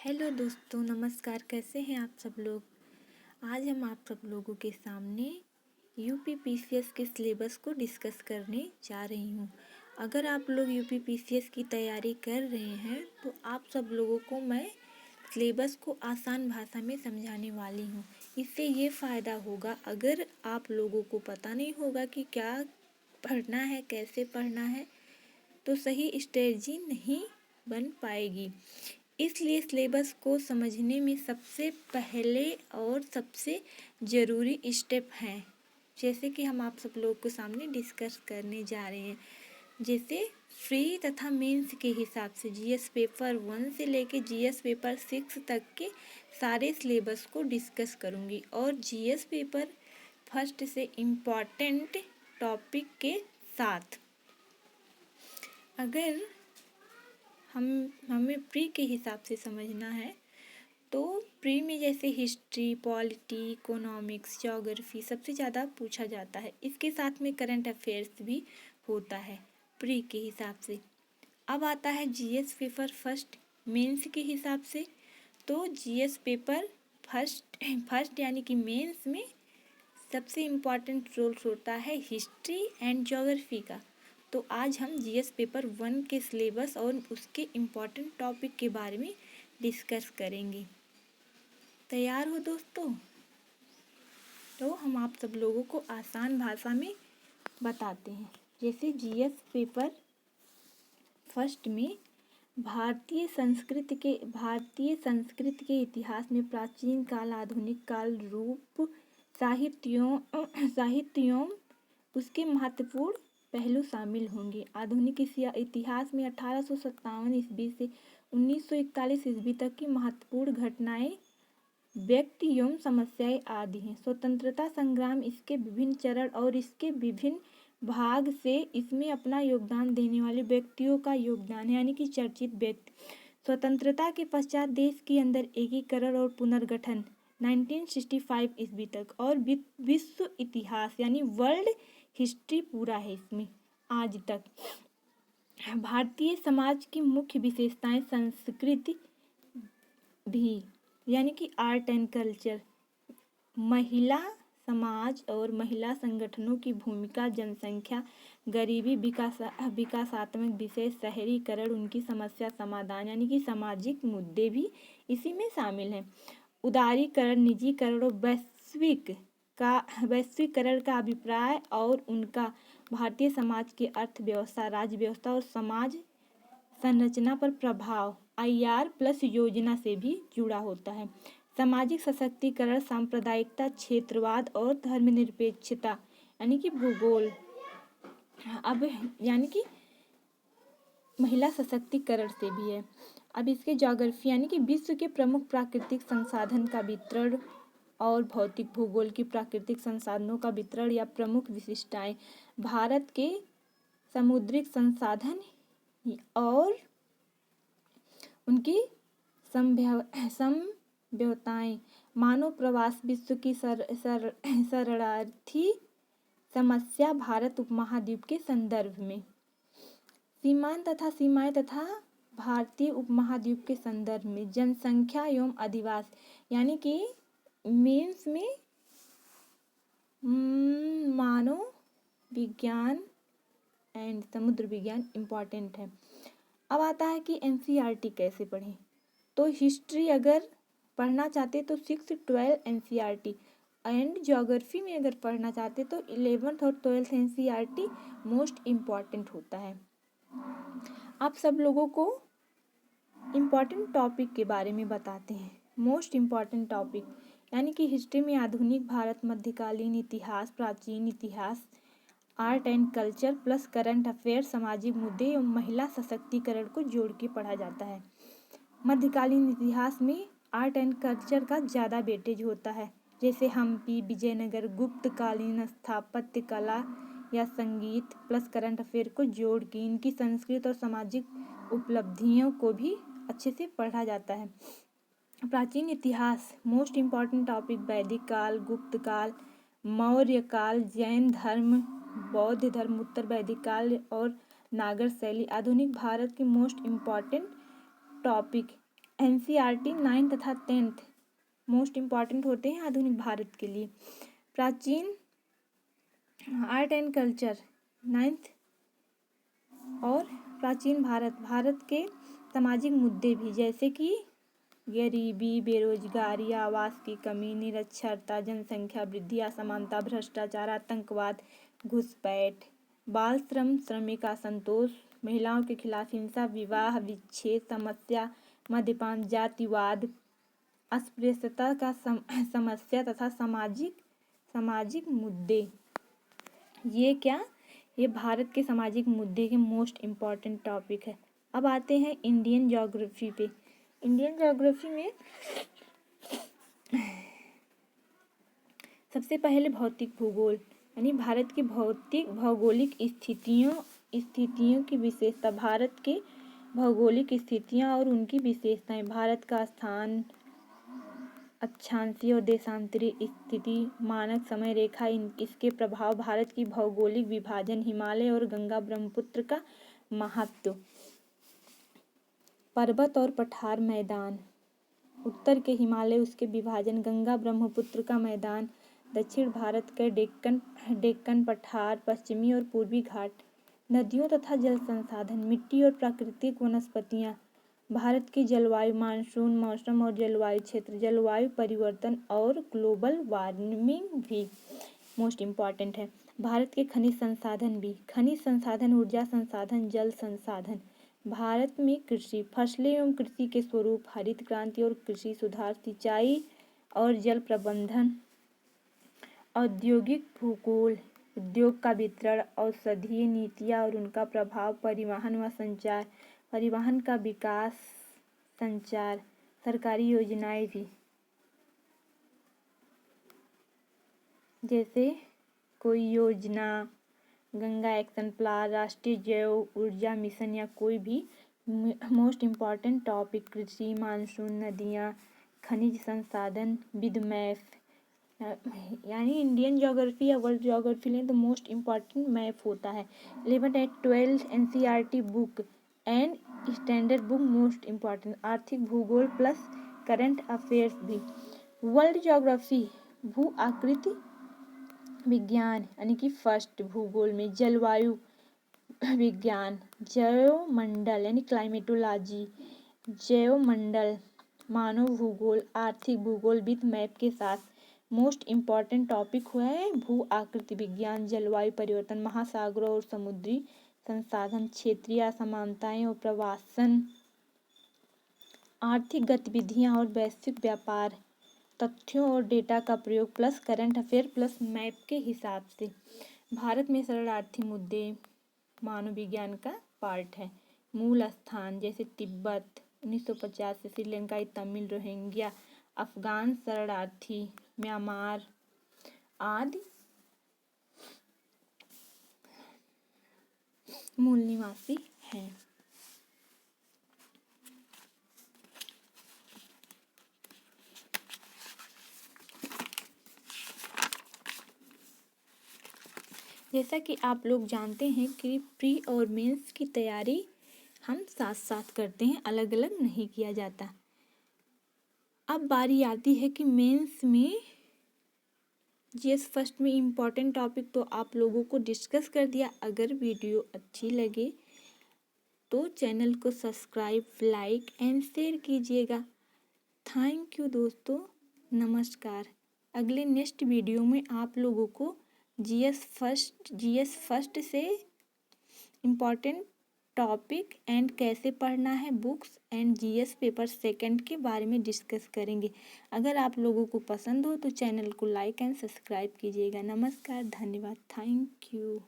Hello दोस्तों, नमस्कार। कैसे हैं आप सब लोग। आज हम आप सब लोगों के सामने यूपीपीसीएस के सिलेबस को डिस्कस करने जा रही हूँ। अगर आप लोग यूपीपीसीएस की तैयारी कर रहे हैं तो आप सब लोगों को मैं सिलेबस को आसान भाषा में समझाने वाली हूँ। इससे ये फ़ायदा होगा, अगर आप लोगों को पता नहीं होगा कि क्या पढ़ना है, कैसे पढ़ना है, तो सही स्ट्रेटजी नहीं बन पाएगी। इसलिए सिलेबस को समझने में सबसे पहले और सबसे ज़रूरी स्टेप हैं, जैसे कि हम आप सब लोग के सामने डिस्कस करने जा रहे हैं। जैसे फ्री तथा मेंस के हिसाब से जीएस पेपर 1 से लेके जीएस पेपर 6 तक के सारे सिलेबस को डिस्कस करूँगी और जीएस पेपर फर्स्ट से इम्पॉर्टेंट टॉपिक के साथ। अगर हमें प्री के हिसाब से समझना है तो प्री में जैसे हिस्ट्री, पॉलिटी, इकोनॉमिक्स, ज्योग्राफी सबसे ज़्यादा पूछा जाता है। इसके साथ में करंट अफेयर्स भी होता है प्री के हिसाब से। अब आता है जीएस पेपर फर्स्ट मेंस के हिसाब से। तो जीएस पेपर फर्स्ट यानी कि मेंस में सबसे इम्पॉर्टेंट रोल होता है हिस्ट्री एंड ज्योग्राफी का। तो आज हम जीएस पेपर 1 के सिलेबस और उसके इम्पॉर्टेंट टॉपिक के बारे में डिस्कस करेंगे। तैयार हो दोस्तों? तो हम आप सब लोगों को आसान भाषा में बताते हैं। जैसे जीएस पेपर फर्स्ट में भारतीय संस्कृति के इतिहास में प्राचीन काल, आधुनिक काल, रूप, साहित्यों उसके महत्वपूर्ण पहलू शामिल होंगे। आधुनिक इतिहास में 1857 ईस्वी से 1941 ईस्वी तक की महत्वपूर्ण घटनाएं, व्यक्ति एवं समस्याएं आदि हैं। स्वतंत्रता संग्राम, इसके विभिन्न चरण और इसके विभिन्न भाग से इसमें अपना योगदान देने वाले व्यक्तियों का योगदान है, यानी कि चर्चित व्यक्ति। स्वतंत्रता के पश्चात देश के अंदर एकीकरण और पुनर्गठन 1965 ईस्वी तक। और विश्व इतिहास यानी वर्ल्ड हिस्ट्री पूरा है इसमें आज तक। भारतीय समाज की मुख्य विशेषताएं, संस्कृति भी यानी कि आर्ट एंड कल्चर, महिला समाज और महिला संगठनों की भूमिका, जनसंख्या, गरीबी, विकासात्मक विषय, शहरीकरण, उनकी समस्या समाधान यानी कि सामाजिक मुद्दे भी इसी में शामिल हैं। उदारीकरण, निजीकरण और वैश्वीकरण का अभिप्राय और उनका भारतीय समाज की अर्थव्यवस्था, राज्य व्यवस्था और समाज संरचना पर प्रभाव IR+ योजना से भी जुड़ा होता है। सामाजिक सशक्तिकरण, सांप्रदायिकता, क्षेत्रवाद और धर्मनिरपेक्षता यानी कि भूगोल। अब यानी कि महिला सशक्तिकरण से भी है। अब इसके ज्योग्राफी यानी कि विश्व के प्रमुख प्राकृतिक संसाधन का वितरण और भौतिक भूगोल की प्राकृतिक संसाधनों का वितरण या प्रमुख विशिष्टताएं, भारत के समुद्रिक संसाधन और उनकी संभाव्यताएं, मानव प्रवास, विश्व की शरणार्थी समस्या भारत उपमहाद्वीप के संदर्भ में, सीमाएं तथा भारतीय उपमहाद्वीप के संदर्भ में, जनसंख्या एवं अधिवास यानी कि मेंस में मानव विज्ञान एंड समुद्र विज्ञान इम्पॉर्टेंट है। अब आता है कि NCERT कैसे पढ़ें। तो हिस्ट्री अगर पढ़ना चाहते तो 6, 12 NCERT एंड ज्योग्राफी में अगर पढ़ना चाहते तो 11th और 12th NCERT मोस्ट इम्पॉर्टेंट होता है। आप सब लोगों को इम्पॉर्टेंट टॉपिक के बारे में बताते हैं। मोस्ट इम्पॉर्टेंट टॉपिक यानी कि हिस्ट्री में आधुनिक भारत, मध्यकालीन इतिहास, प्राचीन इतिहास, art and culture plus current affair, सामाजिक मुद्दे एवं महिला सशक्तिकरण को जोड़ के पढ़ा जाता है। मध्यकालीन इतिहास में आर्ट एंड कल्चर का ज़्यादा वेटेज होता है, जैसे हम्पी, विजयनगर, गुप्तकालीन स्थापत्य कला या संगीत प्लस करंट अफेयर को जोड़ के इनकी संस्कृत और सामाजिक उपलब्धियों को भी अच्छे से पढ़ा जाता है। प्राचीन इतिहास मोस्ट इम्पॉर्टेंट टॉपिक, वैदिक काल, गुप्त काल, मौर्य काल, जैन धर्म, बौद्ध धर्म, उत्तर वैदिक काल और नागर शैली। आधुनिक भारत के most important topic NCERT 9th तथा 10th मोस्ट इम्पॉर्टेंट होते हैं आधुनिक भारत के लिए। प्राचीन आर्ट एंड कल्चर 9th और प्राचीन भारत के सामाजिक मुद्दे भी, जैसे कि गरीबी, बेरोजगारी, आवास की कमी, निरक्षरता, जनसंख्या वृद्धि, असमानता, भ्रष्टाचार, आतंकवाद, घुसपैठ, बाल श्रम, श्रमिक असंतोष, महिलाओं के खिलाफ हिंसा, विवाह विच्छेद समस्या, मद्यपान, जातिवाद, अस्पृश्यता का समस्या तथा सामाजिक मुद्दे। ये भारत के सामाजिक मुद्दे के मोस्ट इम्पॉर्टेंट टॉपिक है। अब आते हैं इंडियन ज्योग्राफी पे। इंडियन ज्योग्राफी में सबसे पहले भौतिक भूगोल यानी भारत की भौगोलिक स्थितियों की विशेषता। भारत के भौगोलिक स्थितियां और उनकी विशेषताएं। भारत का स्थान, अक्षांशीय और देशांतरी स्थिति, मानक समय रेखा, इसके प्रभाव, भारत की भौगोलिक विभाजन, हिमालय और गंगा ब्रह्मपुत्र का महत्व, पर्वत और पठार मैदान, उत्तर के हिमालय उसके विभाजन, गंगा ब्रह्मपुत्र का मैदान, दक्षिण भारत के डेक्कन पठार, पश्चिमी और पूर्वी घाट, नदियों तथा जल संसाधन, मिट्टी और प्राकृतिक वनस्पतियां, भारत की जलवायु, मानसून मौसम और जलवायु क्षेत्र, जलवायु परिवर्तन और ग्लोबल वार्मिंग भी मोस्ट इम्पॉर्टेंट है। भारत के खनिज संसाधन भी, खनिज संसाधन, ऊर्जा संसाधन, जल संसाधन। भारत में कृषि, फसलें एवं कृषि के स्वरूप, हरित क्रांति और कृषि सुधार, सिंचाई और जल प्रबंधन, औद्योगिक भूगोल, उद्योग का वितरण, औषधीय नीतियाँ और उनका प्रभाव, परिवहन व संचार, परिवहन का विकास, संचार, सरकारी योजनाएं भी, जैसे कोई योजना, गंगा एक्शन प्लान, राष्ट्रीय जैव ऊर्जा मिशन या कोई भी मोस्ट इम्पॉर्टेंट टॉपिक, कृषि, मानसून, नदियाँ, खनिज संसाधन, विद मैप, यानी इंडियन ज्योग्राफी या वर्ल्ड ज्योग्राफी लें तो मोस्ट इम्पॉर्टेंट मैप होता है। 11th and 12th NCERT book and standard book most important, आर्थिक भूगोल प्लस करंट अफेयर्स भी। वर्ल्ड ज्योग्राफी भू आकृति विज्ञान यानी कि फर्स्ट, भूगोल में जलवायु विज्ञान, जैवमंडल यानी क्लाइमेटोलॉजी, जैवमंडल, मानव भूगोल, आर्थिक भूगोल विद मैप के साथ मोस्ट इम्पॉर्टेंट टॉपिक हुआ है भू आकृति विज्ञान, जलवायु परिवर्तन, महासागरों और समुद्री संसाधन, क्षेत्रीय असमानताएं और प्रवासन, आर्थिक गतिविधियां और वैश्विक व्यापार, तथ्यों और डेटा का प्रयोग plus current affair plus map के हिसाब से। भारत में शरणार्थी मुद्दे मानव विज्ञान का पार्ट है। मूल स्थान जैसे तिब्बत 1950 से, श्रीलंकाई तमिल, रोहिंग्या, अफगान शरणार्थी, म्यांमार आदि मूल निवासी हैं। जैसा कि आप लोग जानते हैं कि प्री और मेंस की तैयारी हम साथ साथ करते हैं, अलग अलग नहीं किया जाता। अब बारी आती है कि मेंस में जीएस फर्स्ट में इम्पॉर्टेंट टॉपिक तो आप लोगों को डिस्कस कर दिया। अगर वीडियो अच्छी लगे तो चैनल को सब्सक्राइब, लाइक एंड शेयर कीजिएगा। थैंक यू दोस्तों, नमस्कार। अगले नेक्स्ट वीडियो में आप लोगों को जीएस फर्स्ट से इम्पॉर्टेंट टॉपिक एंड कैसे पढ़ना है, books and GS paper second के बारे में डिस्कस करेंगे। अगर आप लोगों को पसंद हो तो चैनल को लाइक एंड सब्सक्राइब कीजिएगा। नमस्कार, धन्यवाद, थैंक यू।